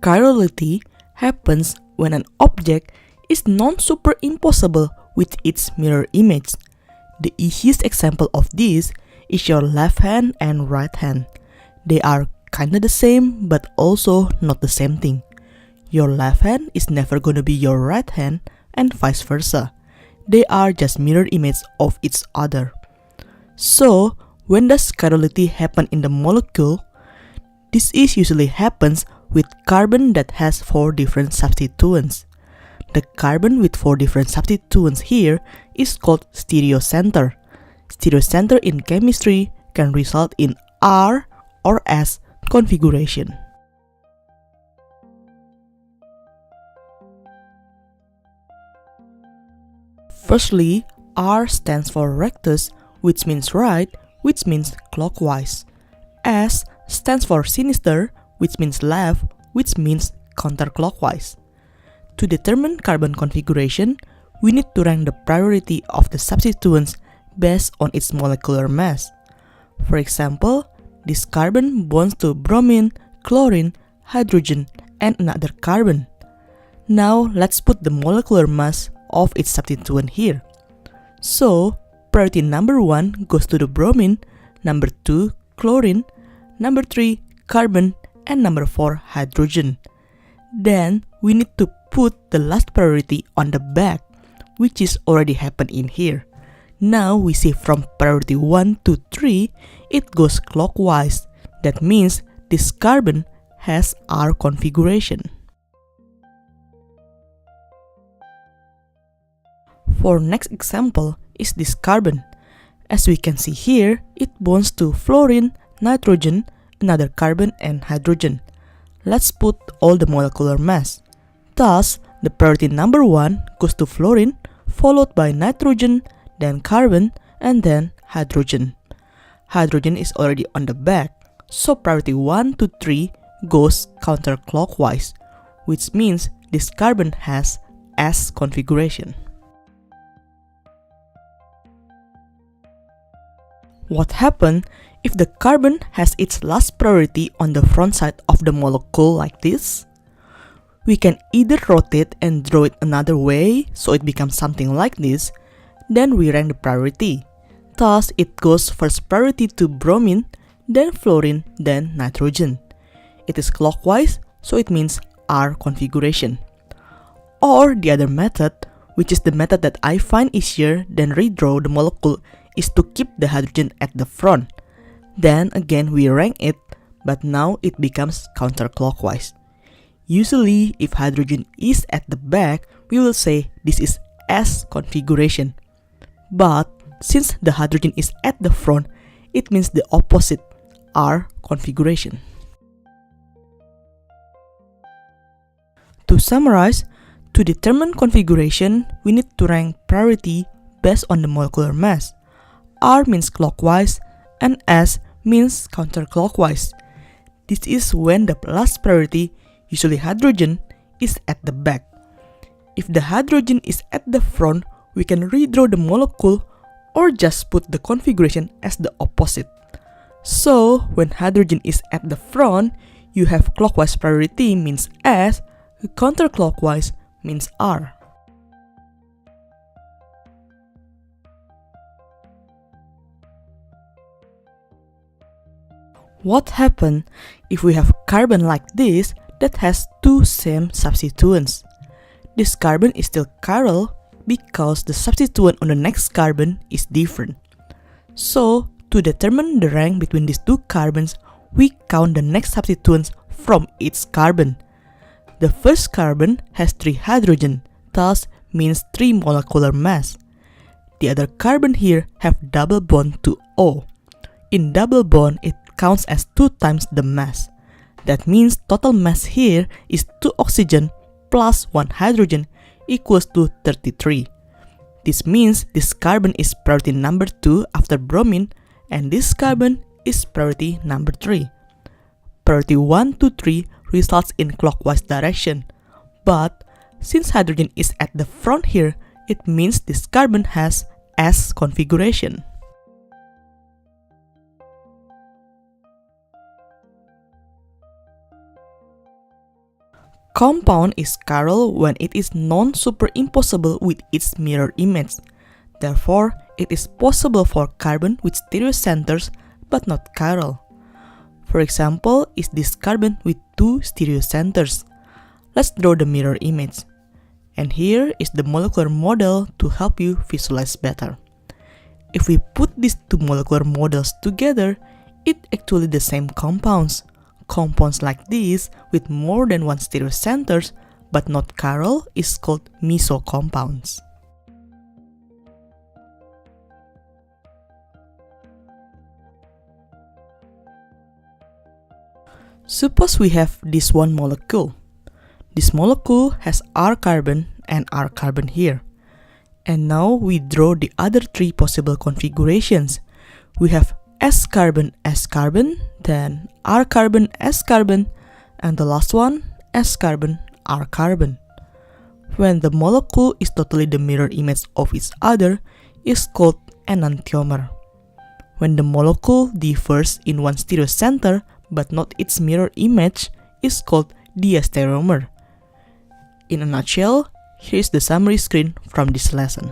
Chirality happens when an object is non-superimposable with its mirror image. The easiest example of this is your left hand and right hand. They are kinda the same but also not the same thing. Your left hand is never gonna be your right hand and vice versa. They are just mirror images of each other. So, when does chirality happen in the molecule? This usually happens with carbon that has 4 different substituents. The carbon with 4 different substituents here is called stereocentre. Stereocentre in chemistry can result in R or S configuration. Firstly, R stands for rectus, which means right, which means clockwise. S stands for sinister, which means left, which means counterclockwise. To determine carbon configuration, we need to rank the priority of the substituents based on its molecular mass. For example, this carbon bonds to bromine, chlorine, hydrogen, and another carbon. Now, let's put the molecular mass of its substituent here. So, priority number 1 goes to the bromine, number 2 chlorine, number 3 carbon, and number 4 hydrogen. Then, we need to put the last priority on the back, which is already happened in here. Now, we see from priority 1 to 3, it goes clockwise. That means this carbon has R configuration. For next example is this carbon. As we can see here, it bonds to fluorine, nitrogen, another carbon, and hydrogen. Let's put all the molecular mass. Thus, the priority number 1 goes to fluorine, followed by nitrogen, then carbon, and then hydrogen. Hydrogen is already on the back, so priority 1 to 3 goes counterclockwise, which means this carbon has S configuration. What happens if the carbon has its last priority on the front side of the molecule like this? We can either rotate and draw it another way so it becomes something like this, then we rank the priority. Thus, it goes first priority to bromine, then fluorine, then nitrogen. It is clockwise, so it means R configuration. Or the other method, which is the method that I find easier than redraw the molecule, is to keep the hydrogen at the front. Then again we rank it, but now it becomes counterclockwise. Usually, if hydrogen is at the back, we will say this is S configuration. But since the hydrogen is at the front, it means the opposite, R configuration. To summarize, to determine configuration, we need to rank priority based on the molecular mass. R means clockwise and S means counterclockwise. This is when the last priority, usually hydrogen, is at the back. If the hydrogen is at the front, we can redraw the molecule or just put the configuration as the opposite. So, when hydrogen is at the front, you have clockwise priority means S, counterclockwise means R. What happens if we have carbon like this that has 2 same substituents? This carbon is still chiral because the substituent on the next carbon is different. So, to determine the rank between these 2 carbons, we count the next substituents from each carbon. The first carbon has 3 hydrogen, thus means 3 molecular mass. The other carbon here have double bond to O. In double bond, it counts as 2 times the mass. That means total mass here is 2 oxygen plus 1 hydrogen equals to 33. This means this carbon is priority number 2 after bromine, and this carbon is priority number 3. Priority 1 to 3 results in clockwise direction, but since hydrogen is at the front here, it means this carbon has S configuration. Compound is chiral when it is non-superimposable with its mirror image. Therefore, it is possible for carbon with stereocentres but not chiral. For example, is this carbon with two stereocentres. Let's draw the mirror image. And here is the molecular model to help you visualize better. If we put these two molecular models together, it's actually the same compounds. Compounds like this with more than one stereocentres but not chiral is called mesocompounds. Suppose we have this one molecule. This molecule has R carbon and R carbon here. And now we draw the other three possible configurations. We have S carbon, then R carbon, S carbon, and the last one, S carbon, R carbon. When the molecule is totally the mirror image of each other, is called enantiomer. When the molecule differs in one stereocentre but not its mirror image, is called diastereomer. In a nutshell, here is the summary screen from this lesson.